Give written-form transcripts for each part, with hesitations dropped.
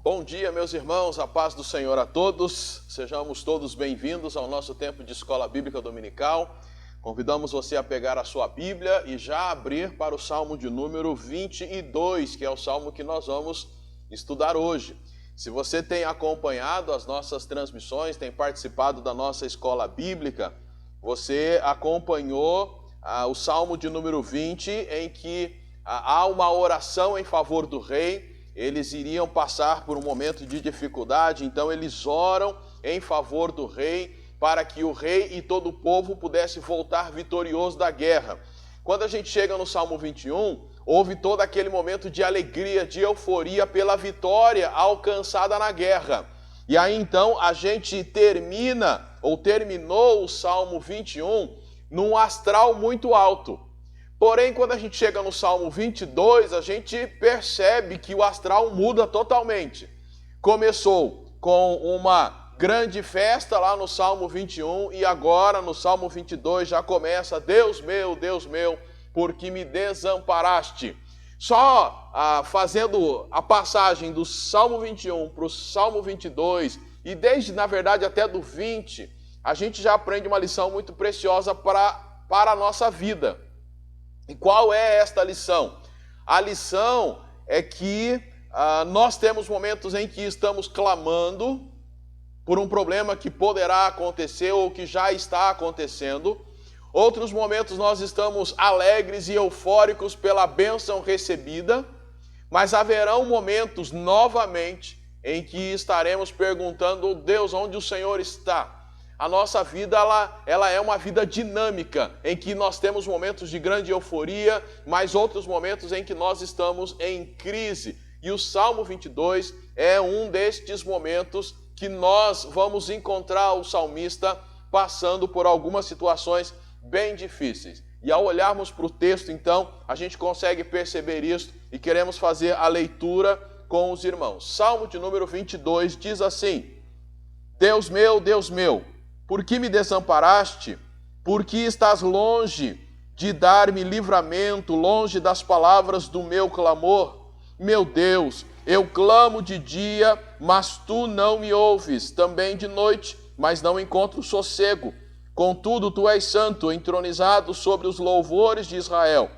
Bom dia, meus irmãos, a paz do Senhor a todos. Sejamos todos bem-vindos ao nosso tempo de Escola Bíblica Dominical. Convidamos você a pegar a sua Bíblia e já abrir para o Salmo de número 22, que é o Salmo que nós vamos estudar hoje. Se você tem acompanhado as nossas transmissões, tem participado da nossa Escola Bíblica, você acompanhou o Salmo de número 20, em que há uma oração em favor do rei. Eles iriam passar por um momento de dificuldade, então eles oram em favor do rei, para que o rei e todo o povo pudesse voltar vitorioso da guerra. Quando a gente chega no Salmo 21, houve todo aquele momento de alegria, de euforia pela vitória alcançada na guerra. E aí então a gente terminou o Salmo 21 num astral muito alto. Porém, quando a gente chega no Salmo 22, a gente percebe que o astral muda totalmente. Começou com uma grande festa lá no Salmo 21 e agora no Salmo 22 já começa: Deus meu, por que me desamparaste? Só fazendo a passagem do Salmo 21 para o Salmo 22 e desde, na verdade, até do 20, a gente já aprende uma lição muito preciosa para a nossa vida. E qual é esta lição? A lição é que nós temos momentos em que estamos clamando por um problema que poderá acontecer ou que já está acontecendo. Outros momentos nós estamos alegres e eufóricos pela bênção recebida, mas haverão momentos novamente em que estaremos perguntando: Deus, onde o Senhor está? A nossa vida ela é uma vida dinâmica, em que nós temos momentos de grande euforia, mas outros momentos em que nós estamos em crise. E o Salmo 22 é um destes momentos que nós vamos encontrar o salmista passando por algumas situações bem difíceis. E ao olharmos para o texto, então, a gente consegue perceber isso e queremos fazer a leitura com os irmãos. Salmo de número 22 diz assim: Deus meu, por que me desamparaste? Por que estás longe de dar-me livramento, longe das palavras do meu clamor? Meu Deus, eu clamo de dia, mas tu não me ouves, também de noite, mas não encontro sossego. Contudo, tu és santo, entronizado sobre os louvores de Israel.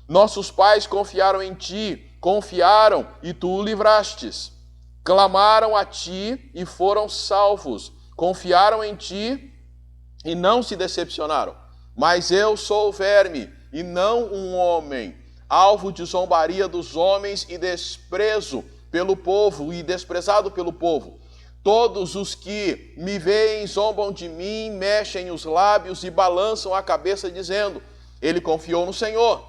Nossos pais confiaram em ti, confiaram e tu o livrastes. Clamaram a ti e foram salvos. Confiaram em ti e não se decepcionaram. Mas eu sou verme e não um homem, alvo de zombaria dos homens e desprezo pelo povo e desprezado pelo povo. Todos os que me veem zombam de mim, mexem os lábios e balançam a cabeça, dizendo: ele confiou no Senhor,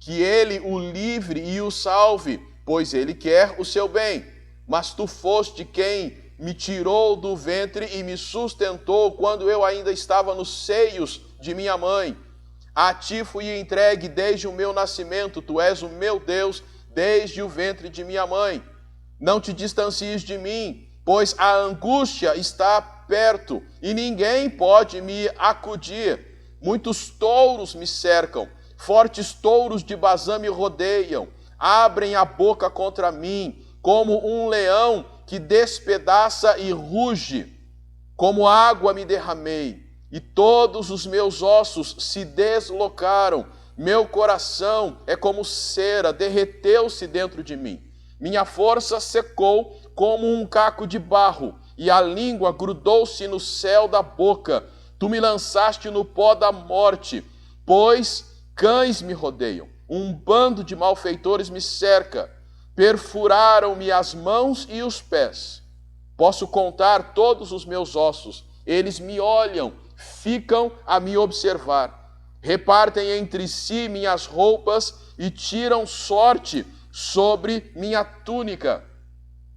que ele o livre e o salve, pois ele quer o seu bem. Mas tu foste quem me tirou do ventre e me sustentou quando eu ainda estava nos seios de minha mãe. A ti fui entregue desde o meu nascimento, tu és o meu Deus desde o ventre de minha mãe. Não te distancies de mim, pois a angústia está perto e ninguém pode me acudir. Muitos touros me cercam, fortes touros de Bazã me rodeiam, abrem a boca contra mim, como um leão que despedaça e ruge. Como água me derramei, e todos os meus ossos se deslocaram. Meu coração é como cera, derreteu-se dentro de mim. Minha força secou como um caco de barro, e a língua grudou-se no céu da boca. Tu me lançaste no pó da morte, pois cães me rodeiam. Um bando de malfeitores me cerca. Perfuraram-me as mãos e os pés. Posso contar todos os meus ossos. Eles me olham, ficam a me observar. Repartem entre si minhas roupas e tiram sorte sobre minha túnica.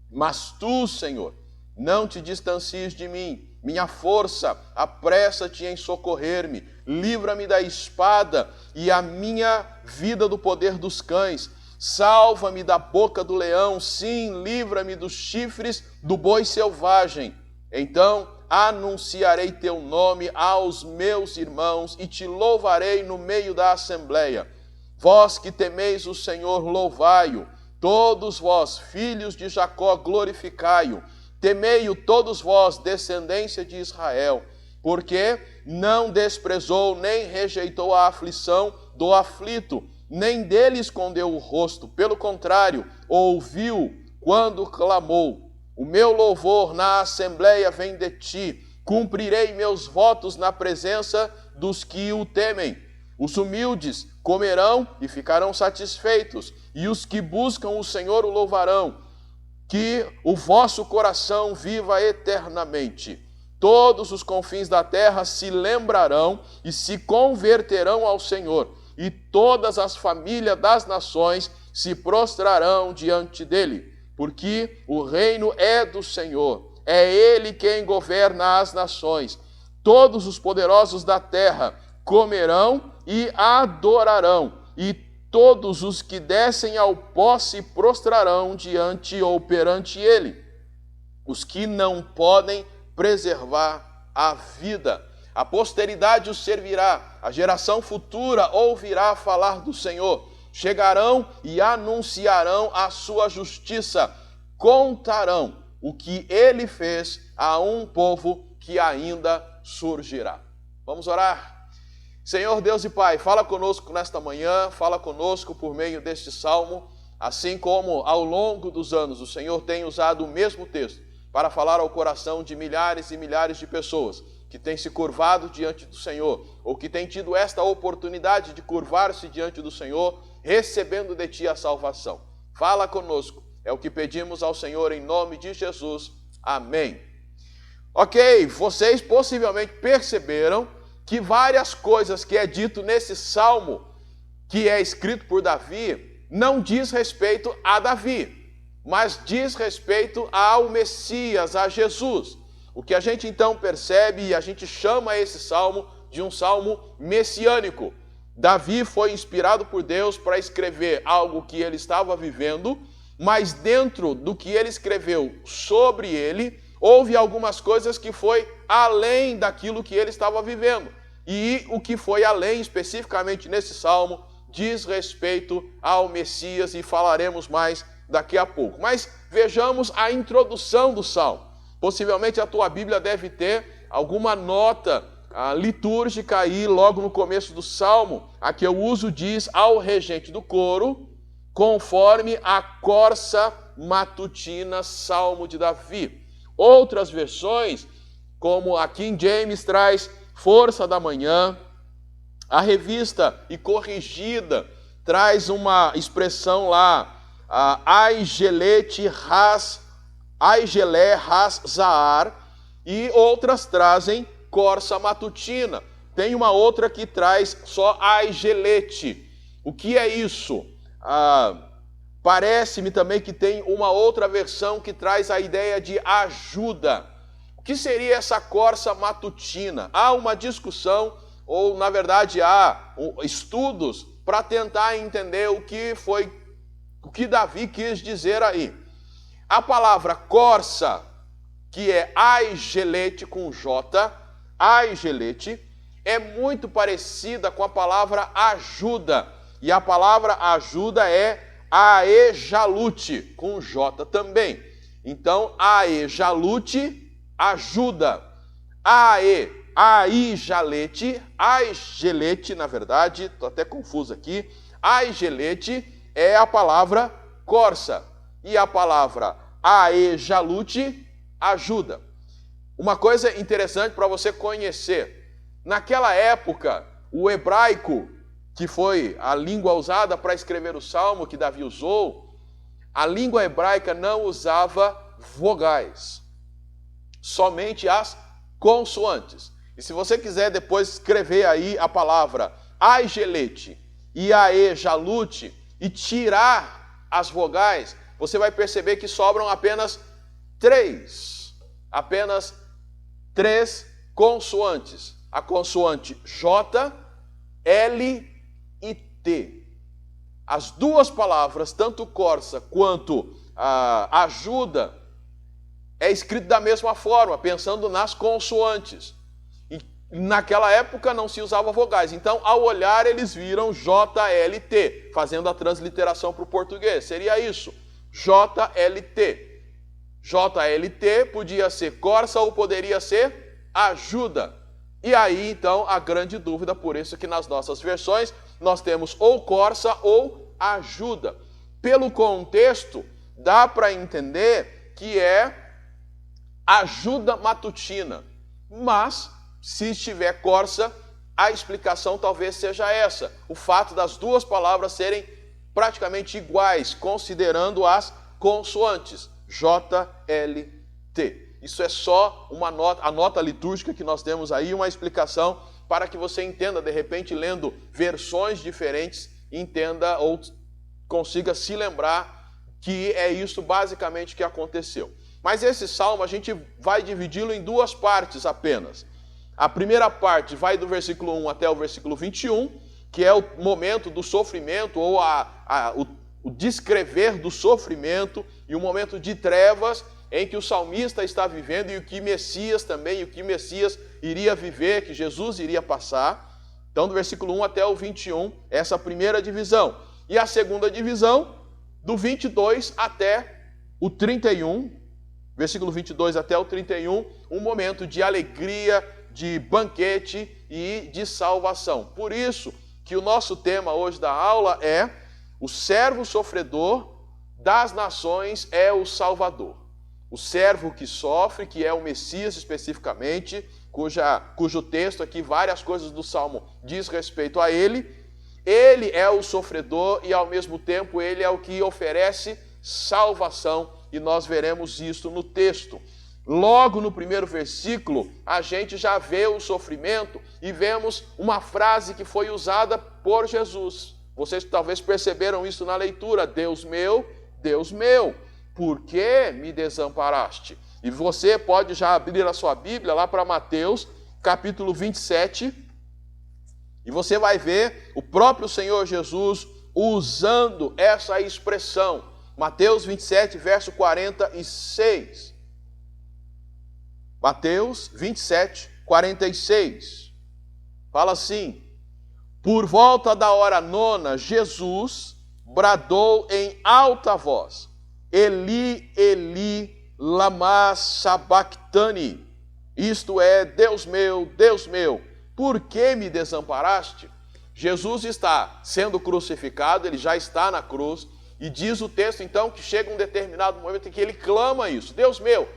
Mas tu, Senhor, não te distancies de mim. Minha força, apressa-te em socorrer-me. Livra-me da espada e a minha vida do poder dos cães. Salva-me da boca do leão, sim, livra-me dos chifres do boi selvagem. Então anunciarei teu nome aos meus irmãos e te louvarei no meio da assembleia. Vós que temeis o Senhor, louvai-o. Todos vós, filhos de Jacó, glorificai-o. Temei-o todos vós, descendência de Israel, porque não desprezou nem rejeitou a aflição do aflito, nem dele escondeu o rosto. Pelo contrário, ouviu quando clamou. O meu louvor na assembleia vem de ti. Cumprirei meus votos na presença dos que o temem. Os humildes comerão e ficarão satisfeitos, e os que buscam o Senhor o louvarão. Que o vosso coração viva eternamente. Todos os confins da terra se lembrarão e se converterão ao Senhor, e todas as famílias das nações se prostrarão diante dele, porque o reino é do Senhor, é ele quem governa as nações. Todos os poderosos da terra comerão e adorarão, e todos os que descem ao pó se prostrarão diante ou perante ele. Os que não podem preservar a vida. A posteridade os servirá, a geração futura ouvirá falar do Senhor. Chegarão e anunciarão a sua justiça, contarão o que ele fez a um povo que ainda surgirá. Vamos orar? Senhor Deus e Pai, fala conosco nesta manhã, fala conosco por meio deste salmo, assim como ao longo dos anos o Senhor tem usado o mesmo texto para falar ao coração de milhares e milhares de pessoas que têm se curvado diante do Senhor, ou que têm tido esta oportunidade de curvar-se diante do Senhor, recebendo de Ti a salvação. Fala conosco, é o que pedimos ao Senhor em nome de Jesus. Amém. Ok, vocês possivelmente perceberam que várias coisas que é dito nesse salmo, que é escrito por Davi, não diz respeito a Davi, mas diz respeito ao Messias, a Jesus. O que a gente então percebe, e a gente chama esse salmo de um salmo messiânico. Davi foi inspirado por Deus para escrever algo que ele estava vivendo, mas dentro do que ele escreveu sobre ele, houve algumas coisas que foi além daquilo que ele estava vivendo. E o que foi além, especificamente nesse salmo, diz respeito ao Messias, e falaremos mais daqui a pouco. Mas vejamos a introdução do salmo. Possivelmente a tua Bíblia deve ter alguma nota litúrgica aí logo no começo do salmo. A que eu uso diz: ao regente do coro, conforme a corça matutina, salmo de Davi. Outras versões, como a King James, traz força da manhã. A revista e corrigida traz uma expressão lá, Aigelé Ras Zahar, e outras trazem corça matutina. Tem uma outra que traz só Aigelete. O que é isso? Parece-me também que tem uma outra versão que traz a ideia de ajuda. O que seria essa corça matutina? Há uma discussão, ou na verdade há estudos para tentar entender o que Davi quis dizer aí. A palavra corça, que é aigelete com J, aigelete, é muito parecida com a palavra ajuda. E a palavra ajuda é aejalute, com J também. Então, aejalute, ajuda. Aigelete, na verdade, estou até confuso aqui. Aigelete é a palavra corça. E a palavra aejalute, ajuda. Uma coisa interessante para você conhecer. Naquela época, o hebraico, que foi a língua usada para escrever o salmo que Davi usou, a língua hebraica não usava vogais, somente as consoantes. E se você quiser depois escrever aí a palavra aigelete e aejalute e tirar as vogais, você vai perceber que sobram apenas três consoantes. A consoante J, L e T. As duas palavras, tanto corça quanto ajuda, é escrito da mesma forma, pensando nas consoantes. E Naquela época não se usava vogais, então ao olhar eles viram JLT, fazendo a transliteração para o português. Seria isso, JLT. JLT podia ser Corsa ou poderia ser ajuda. E aí então a grande dúvida, por isso que nas nossas versões nós temos ou Corsa ou ajuda. Pelo contexto, dá para entender que é ajuda matutina, mas se estiver Corsa, a explicação talvez seja essa, o fato das duas palavras serem praticamente iguais, considerando as consoantes, JLT. Isso é só uma nota, a nota litúrgica que nós temos aí, uma explicação para que você entenda, de repente, lendo versões diferentes, entenda ou consiga se lembrar que é isso basicamente que aconteceu. Mas esse salmo a gente vai dividi-lo em duas partes apenas. A primeira parte vai do versículo 1 até o versículo 21, que é o momento do sofrimento, ou o descrever do sofrimento, e o momento de trevas em que o salmista está vivendo, e o que Messias também, o que Messias iria viver, que Jesus iria passar. Então, do versículo 1 até o 21, essa primeira divisão. E a segunda divisão, do 22 até o 31, versículo 22 até o 31, um momento de alegria, de banquete e de salvação. Por isso que o nosso tema hoje da aula é: o servo sofredor das nações é o Salvador. O servo que sofre, que é o Messias especificamente, cujo texto aqui, várias coisas do Salmo diz respeito a ele. Ele é o sofredor e, ao mesmo tempo, ele é o que oferece salvação, e nós veremos isso no texto. Logo no primeiro versículo, a gente já vê o sofrimento e vemos uma frase que foi usada por Jesus. Vocês talvez perceberam isso na leitura: Deus meu, por que me desamparaste? E você pode já abrir a sua Bíblia lá para Mateus, capítulo 27, e você vai ver o próprio Senhor Jesus usando essa expressão. Mateus 27, verso 46. Mateus 27, 46. Fala assim: por volta da hora nona, Jesus bradou em alta voz: Eli, Eli, lama sabactani. Isto é, Deus meu, por que me desamparaste? Jesus está sendo crucificado, ele já está na cruz, e diz o texto então que chega um determinado momento em que ele clama isso: Deus meu,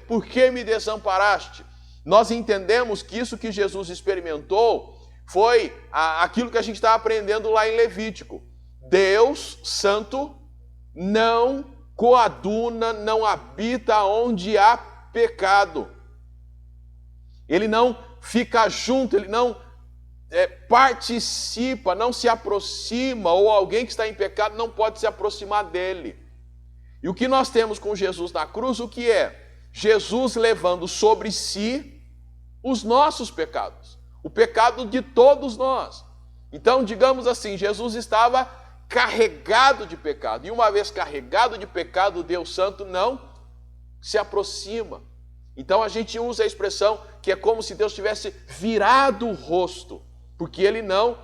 por que me desamparaste? Nós entendemos que isso que Jesus experimentou foi aquilo que a gente está aprendendo lá em Levítico. Deus santo não coaduna, não habita onde há pecado. Ele não fica junto, ele não participa, não se aproxima, ou alguém que está em pecado não pode se aproximar dele. E o que nós temos com Jesus na cruz, o que é? Jesus levando sobre si os nossos pecados, o pecado de todos nós. Então, digamos assim, Jesus estava carregado de pecado, e uma vez carregado de pecado, o Deus Santo não se aproxima. Então a gente usa a expressão que é como se Deus tivesse virado o rosto, porque ele não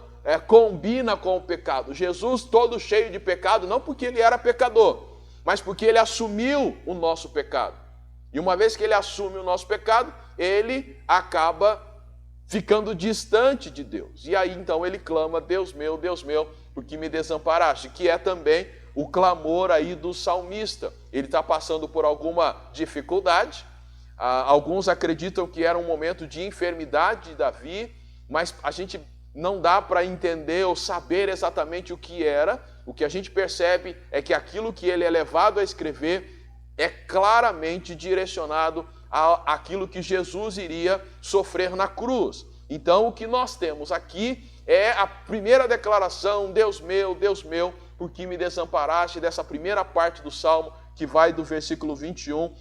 combina com o pecado. Jesus, todo cheio de pecado, não porque ele era pecador, mas porque ele assumiu o nosso pecado. E uma vez que ele assume o nosso pecado, ele acaba ficando distante de Deus. E aí então ele clama: Deus meu, por que me desamparaste? Que é também o clamor aí do salmista. Ele está passando por alguma dificuldade. Alguns acreditam que era um momento de enfermidade de Davi, mas a gente não dá para entender ou saber exatamente o que era. O que a gente percebe é que aquilo que ele é levado a escrever é claramente direcionado àquilo que Jesus iria sofrer na cruz. Então o que nós temos aqui é a primeira declaração: Deus meu, por que me desamparaste, dessa primeira parte do Salmo, que vai do versículo 21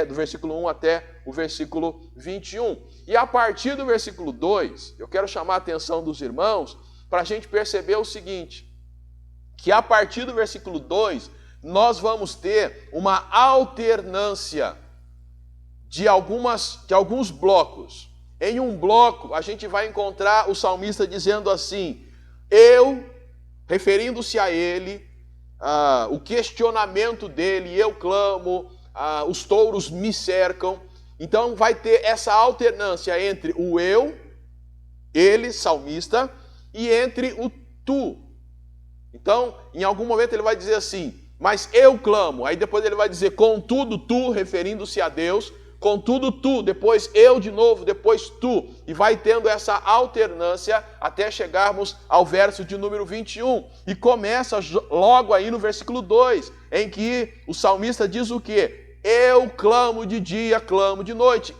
do versículo 1 até o versículo 21. E a partir do versículo 2, eu quero chamar a atenção dos irmãos para a gente perceber o seguinte: que a partir do versículo 2, nós vamos ter uma alternância de alguns blocos Em um bloco, a gente vai encontrar o salmista dizendo assim, eu, referindo-se a ele, o questionamento dele, eu clamo, os touros me cercam. Então vai ter essa alternância entre o eu, ele, salmista, e entre o tu. Então, em algum momento ele vai dizer assim, mas eu clamo. Aí depois ele vai dizer, contudo tu, referindo-se a Deus, contudo tu, depois eu de novo, depois tu. E vai tendo essa alternância até chegarmos ao verso de número 21. E começa logo aí no versículo 2, em que o salmista diz o quê? Eu clamo de dia, clamo de noite.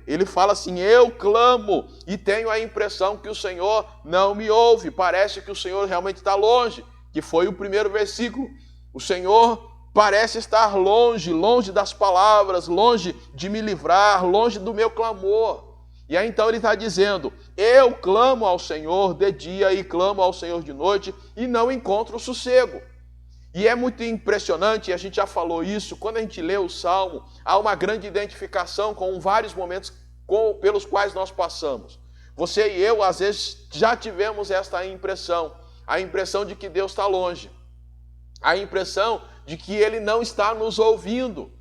Ele fala assim, eu clamo e tenho a impressão que o Senhor não me ouve. Parece que o Senhor realmente está longe, que foi o primeiro versículo. O Senhor parece estar longe, longe das palavras, longe de me livrar, longe do meu clamor. E aí então ele está dizendo, eu clamo ao Senhor de dia e clamo ao Senhor de noite e não encontro sossego. E é muito impressionante, e a gente já falou isso, quando a gente lê o Salmo, há uma grande identificação com vários momentos pelos quais nós passamos. Você e eu, às vezes, já tivemos esta impressão, a impressão de que Deus está longe, a impressão de que Ele não está nos ouvindo.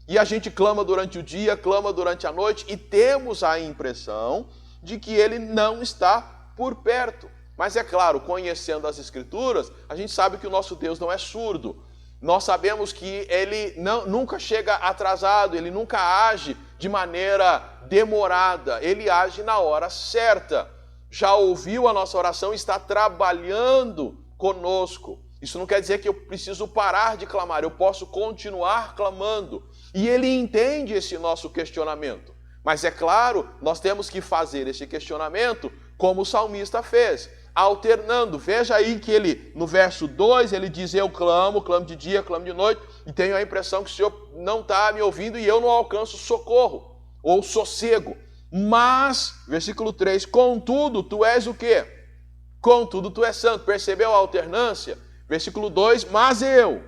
E a gente clama durante o dia, clama durante a noite, e temos a impressão de que Ele não está por perto. Mas é claro, conhecendo as Escrituras, a gente sabe que o nosso Deus não é surdo. Nós sabemos que Ele nunca chega atrasado, Ele nunca age de maneira demorada, Ele age na hora certa. Já ouviu a nossa oração e está trabalhando conosco. Isso não quer dizer que eu preciso parar de clamar, eu posso continuar clamando. E Ele entende esse nosso questionamento. Mas é claro, nós temos que fazer esse questionamento como o salmista fez, alternando. Veja aí que ele, no verso 2, ele diz, eu clamo, clamo de dia, clamo de noite, e tenho a impressão que o Senhor não está me ouvindo e eu não alcanço socorro, ou sossego. Mas, versículo 3, contudo, tu és o quê? Contudo, tu és santo. Percebeu a alternância? Versículo 2, mas eu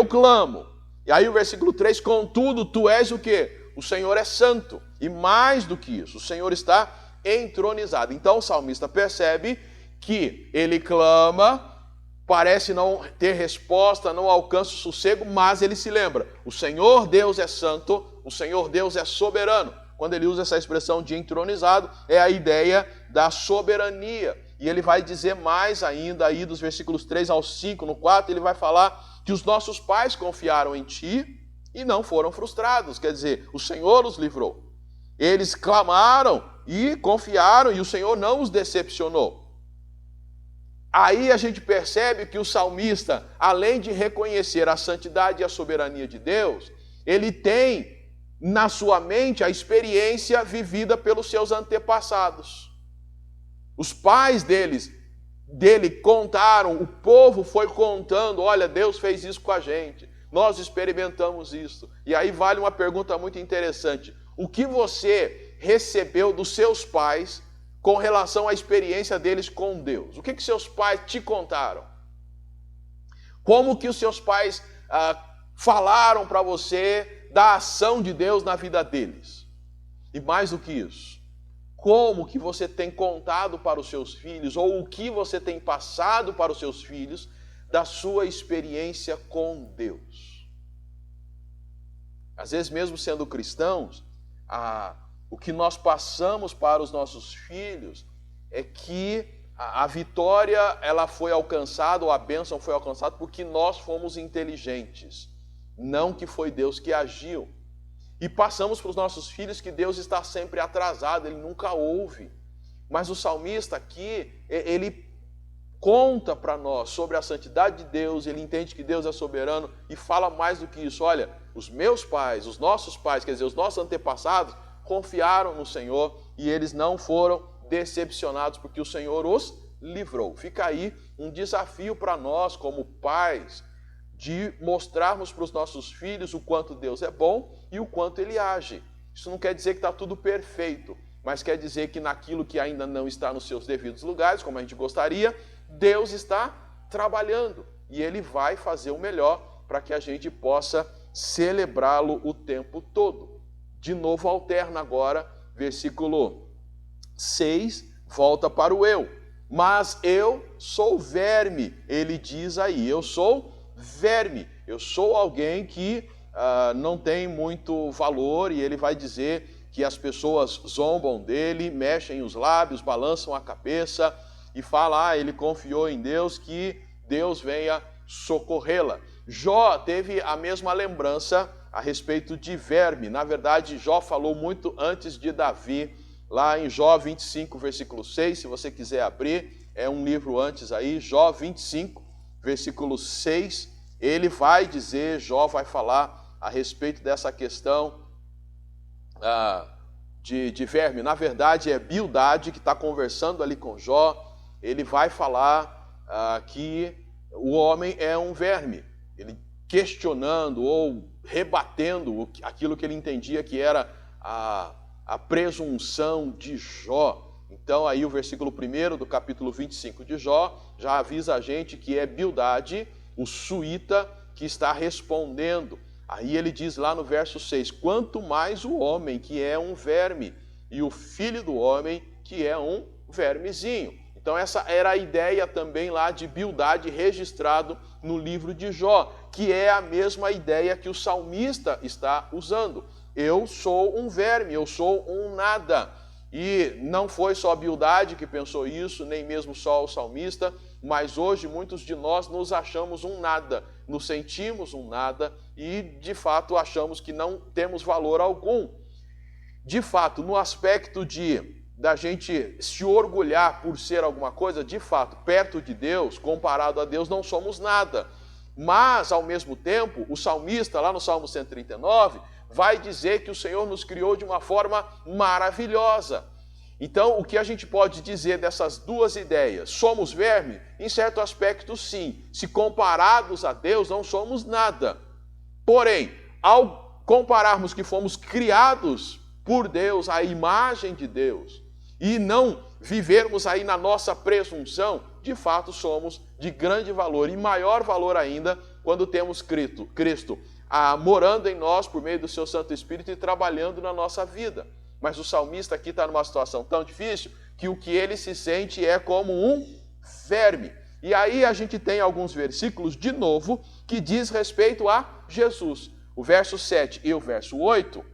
clamo. E aí o versículo 3, contudo, tu és o quê? O Senhor é santo. E mais do que isso, o Senhor está entronizado. Então o salmista percebe que ele clama, parece não ter resposta, não alcança o sossego, mas ele se lembra, o Senhor Deus é santo, o Senhor Deus é soberano. Quando ele usa essa expressão de entronizado, é a ideia da soberania. E ele vai dizer mais ainda aí dos versículos 3 ao 5, no 4, ele vai falar que os nossos pais confiaram em ti e não foram frustrados. Quer dizer, o Senhor os livrou. Eles clamaram e confiaram e o Senhor não os decepcionou. Aí a gente percebe que o salmista, além de reconhecer a santidade e a soberania de Deus, ele tem na sua mente a experiência vivida pelos seus antepassados. Os pais dele contaram, o povo foi contando, olha, Deus fez isso com a gente, nós experimentamos isso. E aí vale uma pergunta muito interessante. O que você recebeu dos seus pais com relação à experiência deles com Deus? O que seus pais te contaram? Como que os seus pais falaram para você da ação de Deus na vida deles? E mais do que isso, como que você tem contado para os seus filhos, ou o que você tem passado para os seus filhos da sua experiência com Deus? Às vezes, mesmo sendo cristãos, o que nós passamos para os nossos filhos é que a vitória ela foi alcançada, ou a bênção foi alcançada porque nós fomos inteligentes, não que foi Deus que agiu. E passamos para os nossos filhos que Deus está sempre atrasado, Ele nunca ouve. Mas o salmista aqui, ele conta para nós sobre a santidade de Deus, ele entende que Deus é soberano e fala mais do que isso. Olha, os meus pais, os nossos pais, quer dizer, os nossos antepassados, confiaram no Senhor e eles não foram decepcionados porque o Senhor os livrou. Fica aí um desafio para nós como pais, de mostrarmos para os nossos filhos o quanto Deus é bom e o quanto Ele age. Isso não quer dizer que está tudo perfeito, mas quer dizer que naquilo que ainda não está nos seus devidos lugares, como a gente gostaria, Deus está trabalhando e Ele vai fazer o melhor para que a gente possa celebrá-lo o tempo todo. De novo, alterna agora versículo 6, volta para o eu. Mas eu sou verme, ele diz aí, eu sou verme, eu sou alguém que não tem muito valor, e ele vai dizer que as pessoas zombam dele, mexem os lábios, balançam a cabeça e fala, ele confiou em Deus, que Deus venha socorrê-la. Jó teve a mesma lembrança a respeito de verme. Na verdade, Jó falou muito antes de Davi, lá em Jó 25, versículo 6, se você quiser abrir, é um livro antes aí, Jó 25, versículo 6, ele vai dizer, Jó vai falar a respeito dessa questão de verme. Na verdade, é Bildade que está conversando ali com Jó, ele vai falar que o homem é um verme, ele questionando ou rebatendo aquilo que ele entendia que era a presunção de Jó. Então aí o versículo 1 do capítulo 25 de Jó já avisa a gente que é Bildade, o suíta, que está respondendo. Aí ele diz lá no verso 6, quanto mais o homem que é um verme e o filho do homem que é um vermezinho. Então essa era a ideia também lá de Bildade registrado no livro de Jó, que é a mesma ideia que o salmista está usando. Eu sou um verme, eu sou um nada. E não foi só Bildade que pensou isso, nem mesmo só o salmista, mas hoje muitos de nós nos achamos um nada, nos sentimos um nada e de fato achamos que não temos valor algum. De fato, no aspecto da gente se orgulhar por ser alguma coisa, de fato, perto de Deus, comparado a Deus, não somos nada. Mas, ao mesmo tempo, o salmista, lá no Salmo 139, vai dizer que o Senhor nos criou de uma forma maravilhosa. Então, o que a gente pode dizer dessas duas ideias? Somos verme? Em certo aspecto, sim. Se comparados a Deus, não somos nada. Porém, ao compararmos que fomos criados por Deus, a imagem de Deus, e não vivermos aí na nossa presunção, de fato somos de grande valor e maior valor ainda quando temos Cristo morando em nós por meio do seu Santo Espírito e trabalhando na nossa vida. Mas o salmista aqui está numa situação tão difícil que o que ele se sente é como um verme. E aí a gente tem alguns versículos, de novo, que diz respeito a Jesus. O verso 7 e o verso 8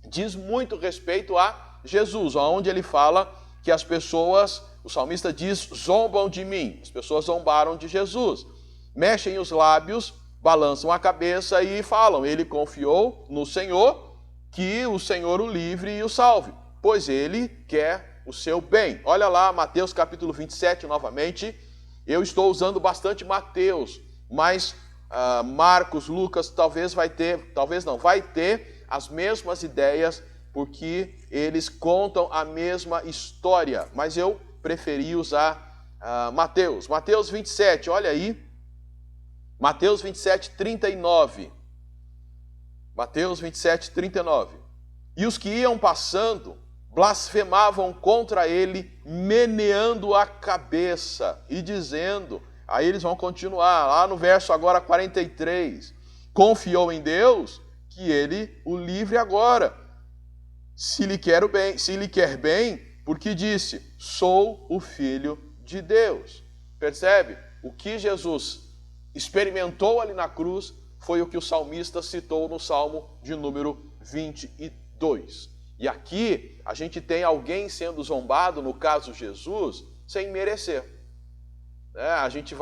diz muito respeito a Jesus, onde ele fala que as pessoas, o salmista diz, zombam de mim. As pessoas zombaram de Jesus. Mexem os lábios, balançam a cabeça e falam, ele confiou no Senhor, que o Senhor o livre e o salve, pois ele quer o seu bem. Olha lá, Mateus capítulo 27 novamente. Eu estou usando bastante Mateus, mas Marcos, Lucas vai ter as mesmas ideias, porque eles contam a mesma história, mas eu preferi usar Mateus. Mateus 27, olha aí, Mateus 27, 39. Mateus 27, 39. E os que iam passando blasfemavam contra ele, meneando a cabeça e dizendo, aí eles vão continuar, lá no verso agora 43, confiou em Deus, que ele o livre agora, se lhe quer bem, porque disse, sou o Filho de Deus. Percebe? O que Jesus experimentou ali na cruz foi o que o salmista citou no Salmo de número 22. E aqui a gente tem alguém sendo zombado, no caso Jesus, sem merecer. A gente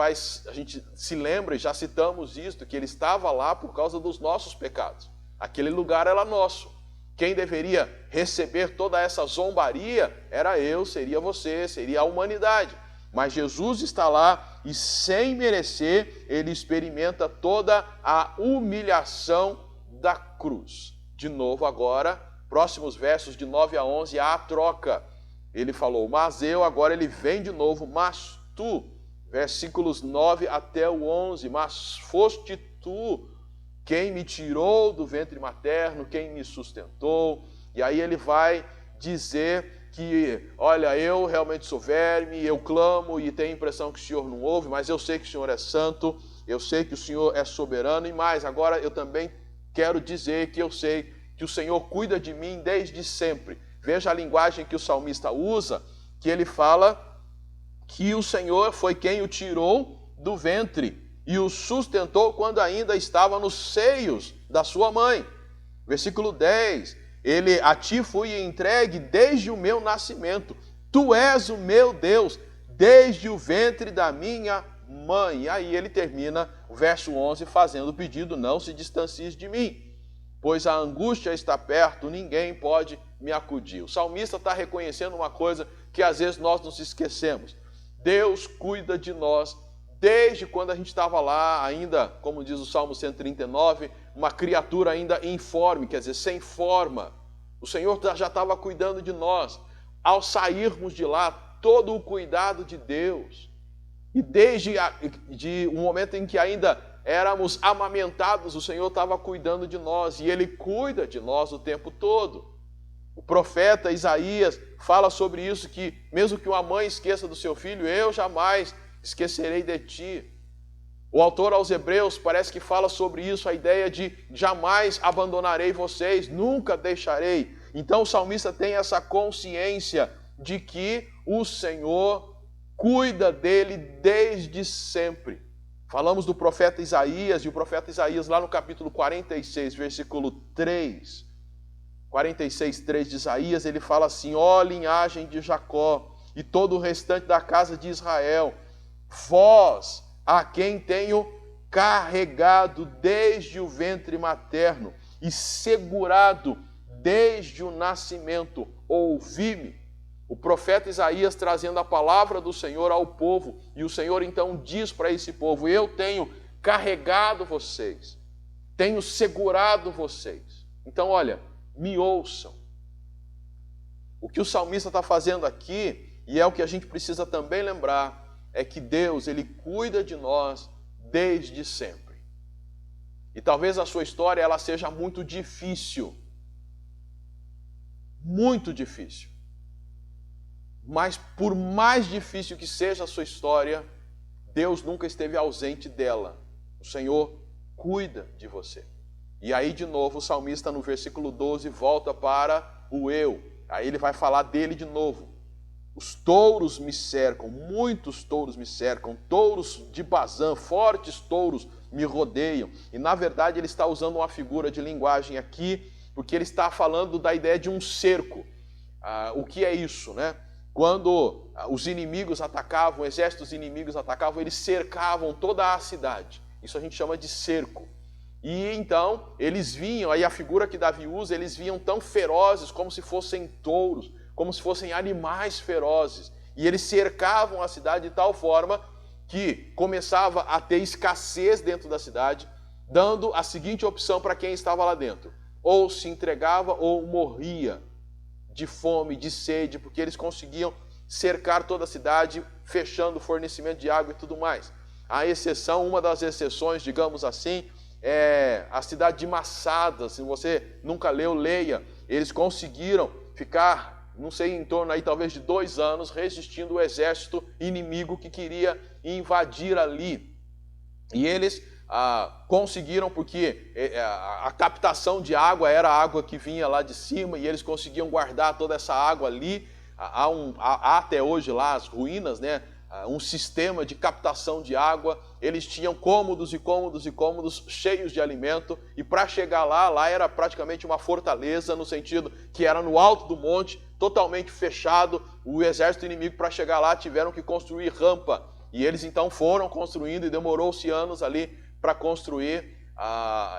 se lembra, e já citamos isto, que ele estava lá por causa dos nossos pecados. Aquele lugar era nosso. Quem deveria receber toda essa zombaria era eu, seria você, seria a humanidade. Mas Jesus está lá e, sem merecer, ele experimenta toda a humilhação da cruz. De novo agora, próximos versos de 9 a 11, há a troca. Ele falou, mas eu, agora ele vem de novo, mas tu, versículos 9 até o 11, mas foste tu quem me tirou do ventre materno, quem me sustentou. E aí ele vai dizer que, olha, eu realmente sou verme, eu clamo e tenho a impressão que o Senhor não ouve, mas eu sei que o Senhor é santo, eu sei que o Senhor é soberano, e mais, agora eu também quero dizer que eu sei que o Senhor cuida de mim desde sempre, Veja a linguagem que o salmista usa, que ele fala que o Senhor foi quem o tirou do ventre e o sustentou quando ainda estava nos seios da sua mãe. Versículo 10, a ti fui entregue desde o meu nascimento, tu és o meu Deus, desde o ventre da minha mãe. E aí ele termina o verso 11 fazendo o pedido, não se distancies de mim, pois a angústia está perto, ninguém pode me acudir. O salmista está reconhecendo uma coisa que às vezes nós nos esquecemos. Deus cuida de nós desde quando a gente estava lá ainda, como diz o Salmo 139, uma criatura ainda informe, quer dizer, sem forma. O Senhor já estava cuidando de nós. Ao sairmos de lá, todo o cuidado de Deus. E desde o momento em que ainda éramos amamentados, o Senhor estava cuidando de nós. E Ele cuida de nós o tempo todo. O profeta Isaías fala sobre isso, que mesmo que uma mãe esqueça do seu filho, eu jamais esquecerei de ti. O autor aos Hebreus parece que fala sobre isso, a ideia de jamais abandonarei vocês, nunca deixarei. Então o salmista tem essa consciência de que o Senhor cuida dele desde sempre. Falamos do profeta Isaías, e o profeta Isaías lá no capítulo 46, versículo 3, 46, 3 de Isaías, ele fala assim: ó linhagem de Jacó e todo o restante da casa de Israel, vós a quem tenho carregado desde o ventre materno e segurado desde o nascimento, ouvi-me. O profeta Isaías trazendo a palavra do Senhor ao povo, e o Senhor então diz para esse povo: eu tenho carregado vocês, tenho segurado vocês. Então olha, me ouçam. O que o salmista está fazendo aqui, e é o que a gente precisa também lembrar, é que Deus, Ele cuida de nós desde sempre. E talvez a sua história ela seja muito difícil. Muito difícil. Mas por mais difícil que seja a sua história, Deus nunca esteve ausente dela. O Senhor cuida de você. E aí de novo o salmista no versículo 12 volta para o eu. Aí ele vai falar dele de novo. Os touros me cercam, muitos touros me cercam, touros de Bazã, fortes touros me rodeiam. E na verdade ele está usando uma figura de linguagem aqui, porque ele está falando da ideia de um cerco. O que é isso, né? Quando os inimigos atacavam, exércitos inimigos atacavam, eles cercavam toda a cidade. Isso a gente chama de cerco. E então eles vinham, aí a figura que Davi usa, eles vinham tão ferozes como se fossem touros, como se fossem animais ferozes. E eles cercavam a cidade de tal forma que começava a ter escassez dentro da cidade, dando a seguinte opção para quem estava lá dentro: ou se entregava ou morria de fome, de sede, porque eles conseguiam cercar toda a cidade, fechando o fornecimento de água e tudo mais. A exceção, uma das exceções, digamos assim, é a cidade de Massada. Se você nunca leu, leia. Eles conseguiram ficar, não sei, em torno aí talvez de 2 anos, resistindo o exército inimigo que queria invadir ali. E eles conseguiram, porque a captação de água era a água que vinha lá de cima, e eles conseguiam guardar toda essa água ali. Há até hoje lá as ruínas, né? Um sistema de captação de água. Eles tinham cômodos e cômodos e cômodos cheios de alimento, e para chegar lá era praticamente uma fortaleza, no sentido que era no alto do monte, totalmente fechado. O exército inimigo, para chegar lá, tiveram que construir rampa, e eles então foram construindo, e demorou-se anos ali para construir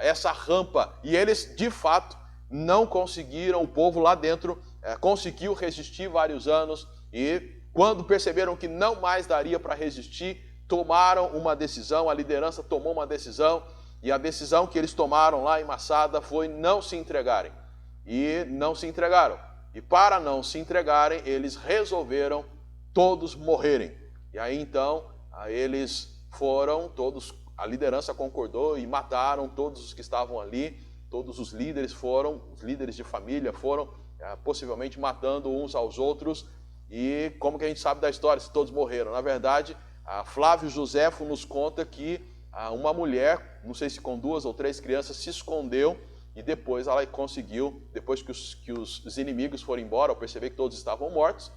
essa rampa. E eles, de fato, não conseguiram, o povo lá dentro conseguiu resistir vários anos, e quando perceberam que não mais daria para resistir, tomaram uma decisão, a liderança tomou uma decisão, e a decisão que eles tomaram lá em Massada foi não se entregarem. E não se entregaram. E para não se entregarem, eles resolveram todos morrerem. E aí então, eles foram todos, a liderança concordou e mataram todos os que estavam ali, todos os líderes foram, os líderes de família foram possivelmente matando uns aos outros. E como que a gente sabe da história, se todos morreram? Na verdade, Flávio Joséfo nos conta que uma mulher, não sei se com 2 ou 3 crianças, se escondeu e depois ela conseguiu, depois que os inimigos foram embora, ao perceber que todos estavam mortos,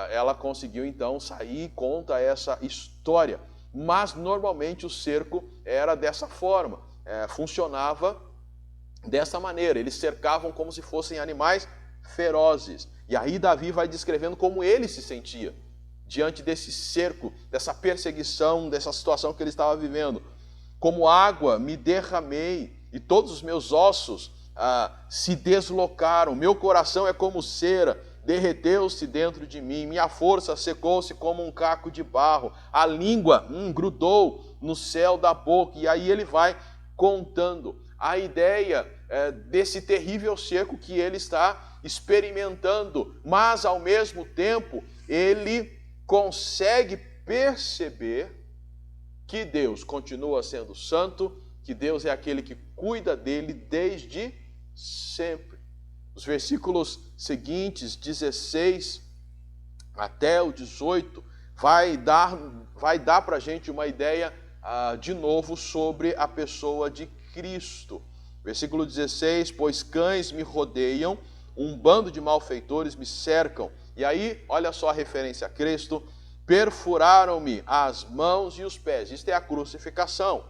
ela conseguiu então sair e conta essa história. Mas normalmente o cerco era dessa forma, funcionava dessa maneira, eles cercavam como se fossem animais ferozes. E aí Davi vai descrevendo como ele se sentia diante desse cerco, dessa perseguição, dessa situação que ele estava vivendo. Como água me derramei e todos os meus ossos se deslocaram, meu coração é como cera, derreteu-se dentro de mim, minha força secou-se como um caco de barro, a língua grudou no céu da boca. E aí ele vai contando a ideia desse terrível cerco que ele está experimentando, mas ao mesmo tempo ele consegue perceber que Deus continua sendo santo, que Deus é aquele que cuida dele desde sempre. Os versículos seguintes, 16 até o 18, vai dar para a gente uma ideia de novo sobre a pessoa de Cristo. Versículo 16, pois cães me rodeiam, um bando de malfeitores me cercam. E aí, olha só a referência a Cristo, perfuraram-me as mãos e os pés. Isto é a crucificação.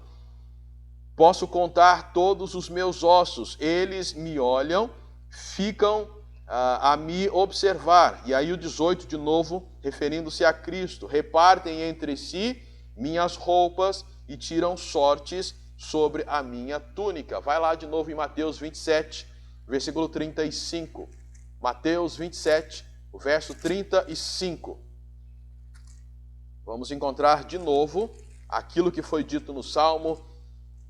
Posso contar todos os meus ossos, eles me olham, ficam a me observar. E aí o 18 de novo, referindo-se a Cristo, repartem entre si minhas roupas e tiram sortes sobre a minha túnica. Vai lá de novo em Mateus 27, versículo 35. Mateus 27, o verso 35. Vamos encontrar de novo aquilo que foi dito no Salmo,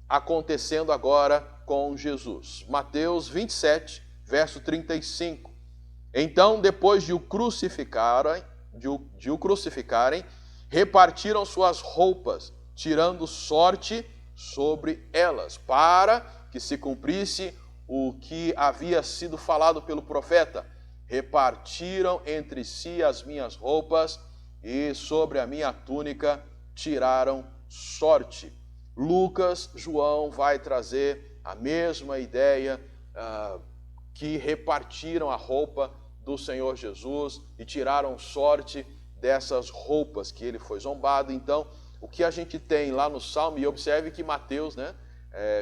acontecendo agora com Jesus. Mateus 27, verso 35. Então, depois de o crucificarem, repartiram suas roupas, tirando sorte sobre elas, para que se cumprisse o que havia sido falado pelo profeta. Repartiram entre si as minhas roupas e sobre a minha túnica tiraram sorte. Lucas, João vai trazer a mesma ideia, que repartiram a roupa do Senhor Jesus e tiraram sorte dessas roupas que ele foi zombado. Então, o que a gente tem lá no Salmo, e observe que Mateus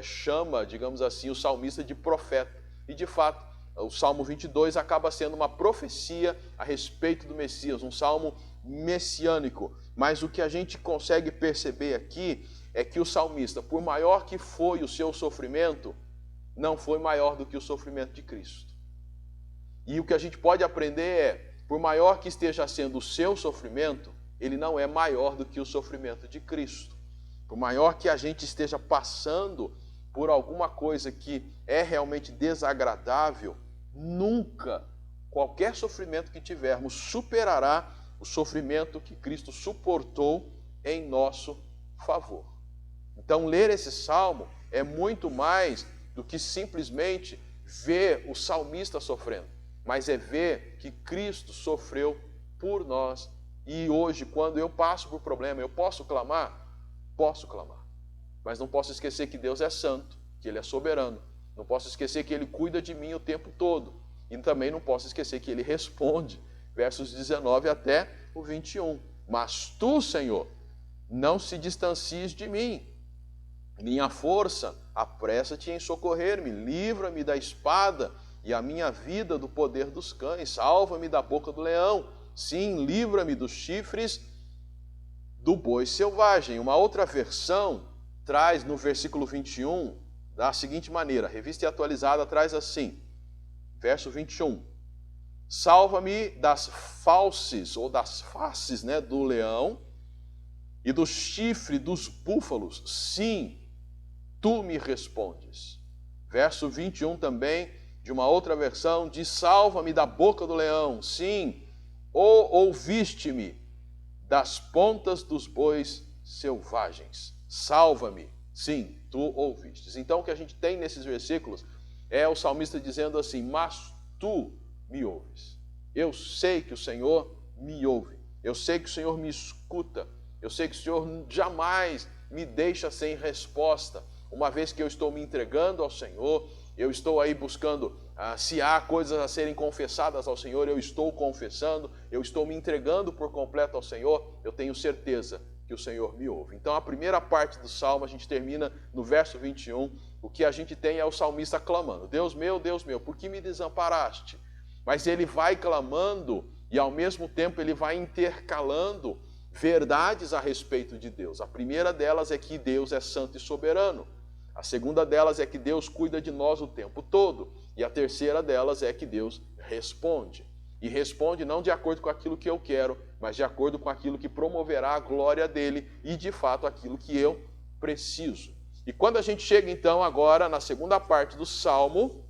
chama, digamos assim, o salmista de profeta. E de fato, o Salmo 22 acaba sendo uma profecia a respeito do Messias, um salmo messiânico. Mas o que a gente consegue perceber aqui é que o salmista, por maior que foi o seu sofrimento, não foi maior do que o sofrimento de Cristo. E o que a gente pode aprender é, por maior que esteja sendo o seu sofrimento, ele não é maior do que o sofrimento de Cristo. Por maior que a gente esteja passando por alguma coisa que é realmente desagradável, nunca, qualquer sofrimento que tivermos, superará o sofrimento que Cristo suportou em nosso favor. Então, ler esse salmo é muito mais do que simplesmente ver o salmista sofrendo, mas é ver que Cristo sofreu por nós. E hoje, quando eu passo por problema, eu posso clamar? Posso clamar. Mas não posso esquecer que Deus é santo, que Ele é soberano. Não posso esquecer que Ele cuida de mim o tempo todo. E também não posso esquecer que Ele responde. Versos 19 até o 21. Mas tu, Senhor, não se distancies de mim. Minha força, apressa-te em socorrer-me. Livra-me da espada e a minha vida do poder dos cães. Salva-me da boca do leão. Sim, livra-me dos chifres do boi selvagem. Uma outra versão traz no versículo 21 da seguinte maneira, Revista e Atualizada traz assim, verso 21. Salva-me das fauces, ou das faces, do leão e do chifre dos búfalos. Sim, tu me respondes. Verso 21 também, de uma outra versão, diz, salva-me da boca do leão. Sim, ouviste-me das pontas dos bois selvagens. Salva-me. Sim, tu ouvistes. Então o que a gente tem nesses versículos é o salmista dizendo assim, mas tu me ouves. Eu sei que o Senhor me ouve. Eu sei que o Senhor me escuta. Eu sei que o Senhor jamais me deixa sem resposta. uma vez que eu estou me entregando ao Senhor, eu estou aí buscando, se há coisas a serem confessadas ao Senhor, eu estou confessando, eu estou me entregando por completo ao Senhor, eu tenho certeza que o Senhor me ouve. Então a primeira parte do Salmo, a gente termina no verso 21, o que a gente tem é o salmista clamando, Deus meu, por que me desamparaste? Mas ele vai clamando e ao mesmo tempo ele vai intercalando verdades a respeito de Deus. A primeira delas é que Deus é santo e soberano. A segunda delas é que Deus cuida de nós o tempo todo. E a terceira delas é que Deus responde. E responde não de acordo com aquilo que eu quero, mas de acordo com aquilo que promoverá a glória dele e, de fato, aquilo que eu preciso. E quando a gente chega, então, agora na segunda parte do Salmo,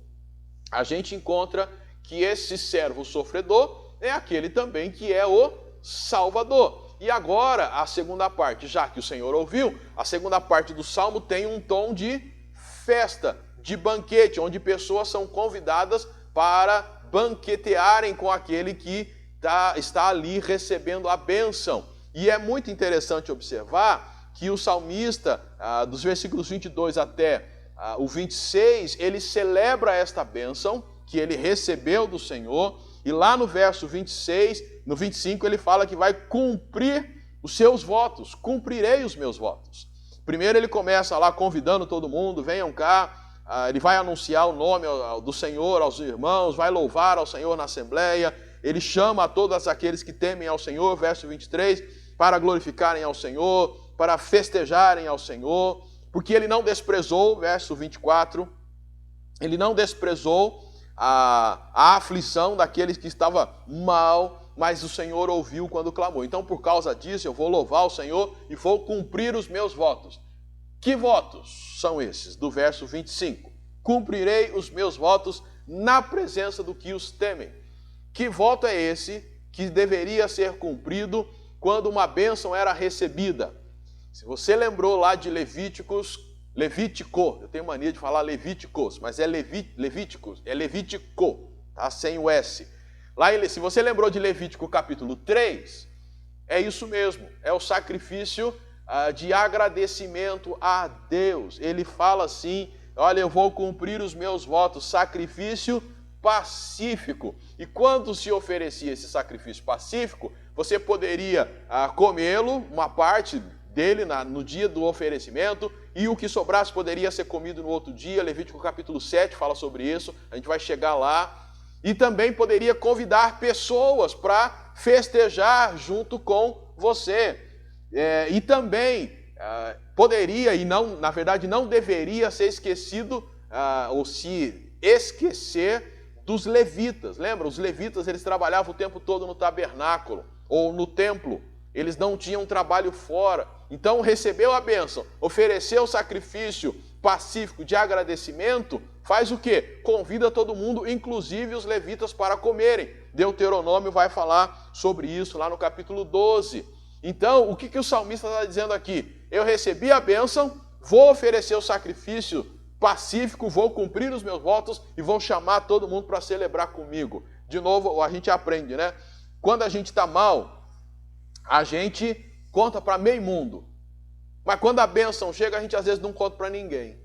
a gente encontra que esse servo sofredor é aquele também que é o Salvador. E agora, a segunda parte, já que o Senhor ouviu, a segunda parte do Salmo tem um tom de festa, de banquete, onde pessoas são convidadas para banquetearem com aquele que está ali recebendo a bênção. E é muito interessante observar que o salmista, dos versículos 22 até o 26, ele celebra esta bênção que ele recebeu do Senhor, e lá no verso 26, no 25, ele fala que vai cumprir os seus votos, cumprirei os meus votos. Primeiro ele começa lá convidando todo mundo, venham cá, ele vai anunciar o nome do Senhor aos irmãos, vai louvar ao Senhor na assembleia, ele chama a todos aqueles que temem ao Senhor, verso 23, para glorificarem ao Senhor, para festejarem ao Senhor, porque ele não desprezou, verso 24, ele não desprezou a aflição daqueles que estavam mal, mas o Senhor ouviu quando clamou. Então, por causa disso, eu vou louvar o Senhor e vou cumprir os meus votos. Que votos são esses? Do verso 25. Cumprirei os meus votos na presença do que os temem. Que voto é esse que deveria ser cumprido quando uma bênção era recebida? Se você lembrou lá de Levítico, eu tenho mania de falar Levíticos, mas é Levíticos, é Levítico, tá? Sem o S. Lá, se você lembrou de Levítico capítulo 3, é isso mesmo, é o sacrifício de agradecimento a Deus. Ele fala assim, olha, eu vou cumprir os meus votos, sacrifício pacífico. E quando se oferecia esse sacrifício pacífico, você poderia comê-lo, uma parte dele no dia do oferecimento, e o que sobrasse poderia ser comido no outro dia. Levítico capítulo 7 fala sobre isso, a gente vai chegar lá. E também poderia convidar pessoas para festejar junto com você. E também poderia, e não, na verdade não deveria ser esquecido, ou se esquecer dos levitas. Lembra? Os levitas, eles trabalhavam o tempo todo no tabernáculo, ou no templo. Eles não tinham trabalho fora. Então recebeu a bênção, ofereceu o sacrifício pacífico de agradecimento, faz o quê? Convida todo mundo, inclusive os levitas, para comerem. Deuteronômio vai falar sobre isso lá no capítulo 12. Então, o que o salmista está dizendo aqui? Eu recebi a bênção, vou oferecer o sacrifício pacífico, vou cumprir os meus votos e vou chamar todo mundo para celebrar comigo. De novo, a gente aprende, né? Quando a gente está mal, a gente conta para meio mundo. Mas quando a bênção chega, a gente às vezes não conta para ninguém.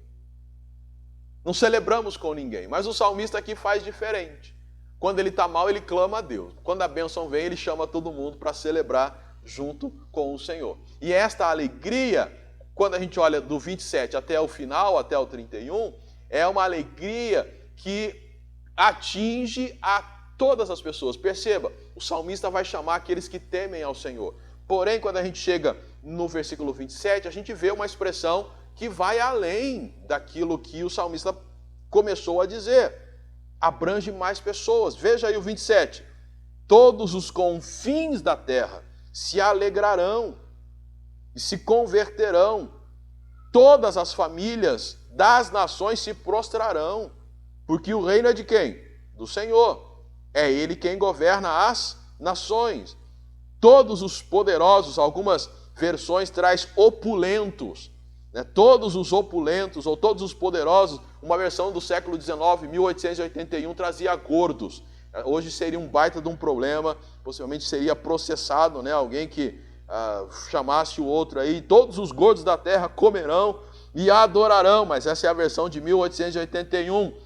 Não celebramos com ninguém. Mas o salmista aqui faz diferente. Quando ele está mal, ele clama a Deus. Quando a bênção vem, ele chama todo mundo para celebrar junto com o Senhor. E esta alegria, quando a gente olha do 27 até o final, até o 31, é uma alegria que atinge a todas as pessoas. Perceba, o salmista vai chamar aqueles que temem ao Senhor. Porém, quando a gente chega no versículo 27, a gente vê uma expressão que vai além daquilo que o salmista começou a dizer. Abrange mais pessoas. Veja aí o 27. Todos os confins da terra se alegrarão e se converterão. Todas as famílias das nações se prostrarão. Porque o reino é de quem? Do Senhor. É Ele quem governa as nações. Todos os poderosos, algumas versões traz opulentos, né? Todos os opulentos ou todos os poderosos, uma versão do século XIX, 1881, trazia gordos. Hoje seria um baita de um problema, possivelmente seria processado, né? Alguém que chamasse o outro aí, todos os gordos da terra comerão. e adorarão, mas essa é a versão de 1881.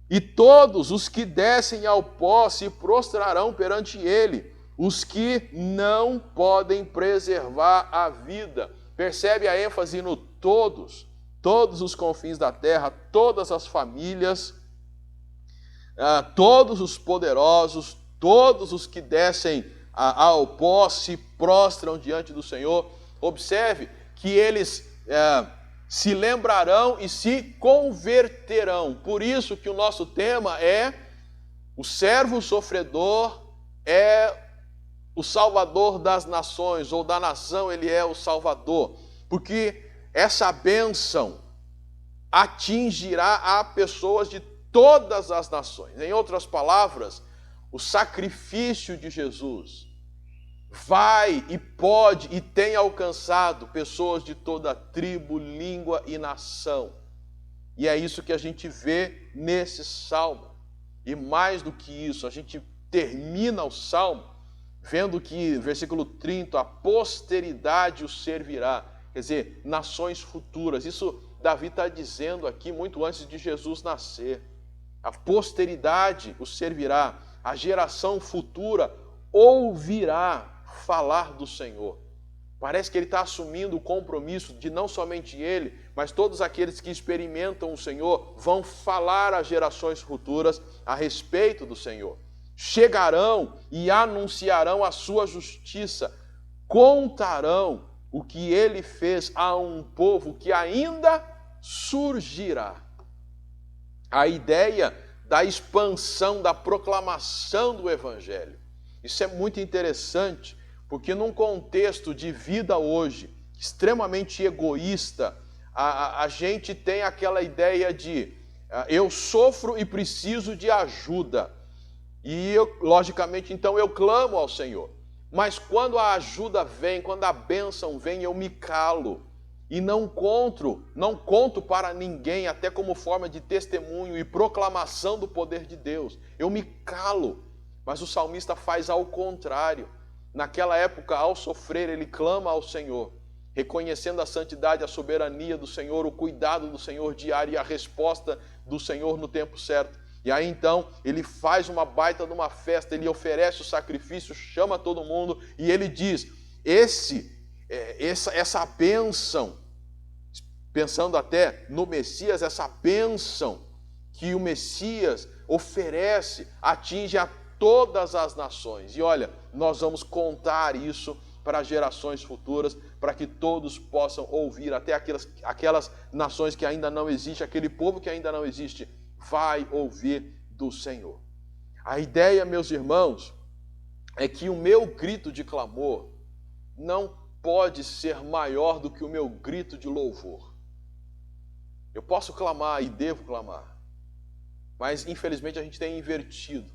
E todos os que descem ao pó se prostrarão perante ele, os que não podem preservar a vida. Percebe a ênfase no todos, todos os confins da terra, todas as famílias, todos os poderosos, todos os que descem ao pó se prostram diante do Senhor. Observe que eles se lembrarão e se converterão. Por isso que o nosso tema é: o servo sofredor é o salvador das nações, ou da nação ele é o salvador. Porque essa bênção atingirá a pessoas de todas as nações. Em outras palavras, o sacrifício de Jesus vai e pode e tem alcançado pessoas de toda tribo, língua e nação. E é isso que a gente vê nesse salmo. E mais do que isso, a gente termina o salmo vendo que, versículo 30, a posteridade o servirá. Quer dizer, nações futuras. Isso Davi está dizendo aqui muito antes de Jesus nascer. A posteridade o servirá. A geração futura ouvirá falar do Senhor. Parece que ele está assumindo o compromisso de não somente ele, mas todos aqueles que experimentam o Senhor vão falar às gerações futuras a respeito do Senhor. Chegarão e anunciarão a sua justiça, contarão o que ele fez a um povo que ainda surgirá. A ideia da expansão, da proclamação do Evangelho. Isso é muito interessante, porque num contexto de vida hoje, extremamente egoísta, a gente tem aquela ideia de eu sofro e preciso de ajuda. E logicamente, então, eu clamo ao Senhor. Mas quando a ajuda vem, quando a bênção vem, eu me calo. E não conto para ninguém, até como forma de testemunho e proclamação do poder de Deus. Eu me calo. Mas o salmista faz ao contrário. Naquela época, ao sofrer, ele clama ao Senhor, reconhecendo a santidade, a soberania do Senhor, o cuidado do Senhor diário e a resposta do Senhor no tempo certo. E aí então ele faz uma baita de uma festa, ele oferece o sacrifício, chama todo mundo e ele diz, essa bênção, pensando até no Messias, essa bênção que o Messias oferece, atinge a todas as nações. E olha, nós vamos contar isso para gerações futuras, para que todos possam ouvir, até aquelas nações que ainda não existem, aquele povo que ainda não existe, vai ouvir do Senhor. A ideia, meus irmãos, é que o meu grito de clamor não pode ser maior do que o meu grito de louvor. Eu posso clamar e devo clamar, mas infelizmente a gente tem invertido.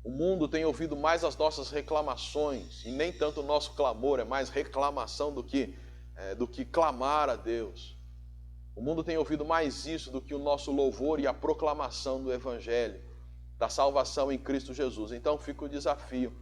O mundo tem ouvido mais as nossas reclamações e nem tanto o nosso clamor, é mais reclamação do que clamar a Deus. O mundo tem ouvido mais isso do que o nosso louvor e a proclamação do Evangelho, da salvação em Cristo Jesus. Então fica o desafio,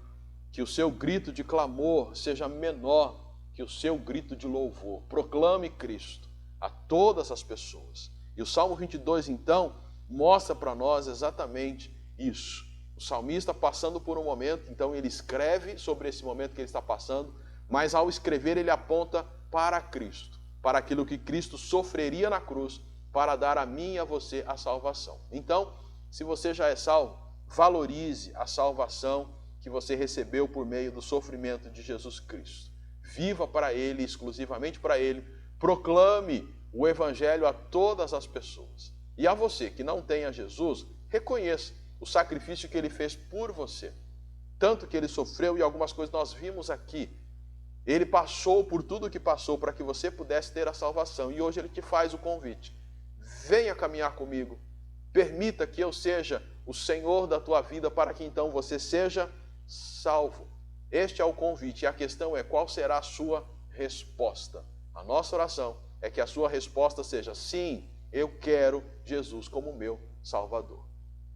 que o seu grito de clamor seja menor que o seu grito de louvor. Proclame Cristo a todas as pessoas. E o Salmo 22, então, mostra para nós exatamente isso. O salmista passando por um momento, então ele escreve sobre esse momento que ele está passando, mas ao escrever ele aponta para Cristo, para aquilo que Cristo sofreria na cruz, para dar a mim e a você a salvação. Então, se você já é salvo, valorize a salvação que você recebeu por meio do sofrimento de Jesus Cristo. Viva para Ele, exclusivamente para Ele, proclame o Evangelho a todas as pessoas. E a você que não tem a Jesus, reconheça o sacrifício que Ele fez por você. Tanto que Ele sofreu, e algumas coisas nós vimos aqui. Ele passou por tudo o que passou para que você pudesse ter a salvação. E hoje Ele te faz o convite. Venha caminhar comigo. Permita que eu seja o Senhor da tua vida para que então você seja salvo. Este é o convite. E a questão é qual será a sua resposta. A nossa oração é que a sua resposta seja sim, eu quero Jesus como meu Salvador.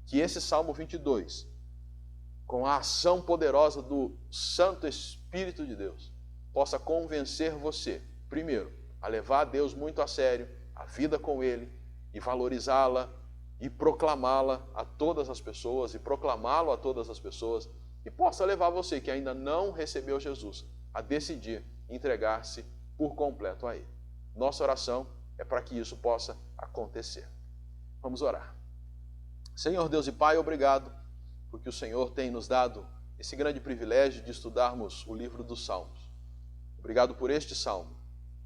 Que esse Salmo 22, com a ação poderosa do Santo Espírito de Deus, possa convencer você, primeiro, a levar a Deus muito a sério, a vida com Ele, e valorizá-la, e proclamá-la a todas as pessoas, e proclamá-lo a todas as pessoas, e possa levar você que ainda não recebeu Jesus a decidir entregar-se por completo a Ele. Nossa oração é para que isso possa acontecer. Vamos orar. Senhor Deus e Pai, obrigado, porque o Senhor tem nos dado esse grande privilégio de estudarmos o livro dos Salmos. Obrigado por este Salmo.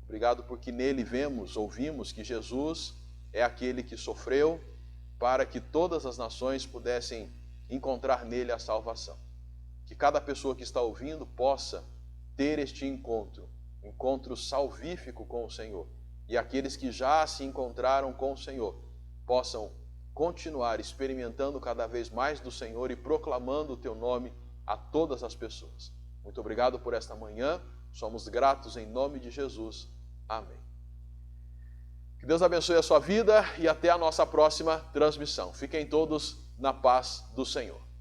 Obrigado porque nele ouvimos que Jesus é aquele que sofreu para que todas as nações pudessem encontrar nele a salvação. Que cada pessoa que está ouvindo possa ter este encontro salvífico com o Senhor. E aqueles que já se encontraram com o Senhor possam continuar experimentando cada vez mais do Senhor e proclamando o teu nome a todas as pessoas. Muito obrigado por esta manhã. Somos gratos em nome de Jesus. Amém. Que Deus abençoe a sua vida e até a nossa próxima transmissão. Fiquem todos na paz do Senhor.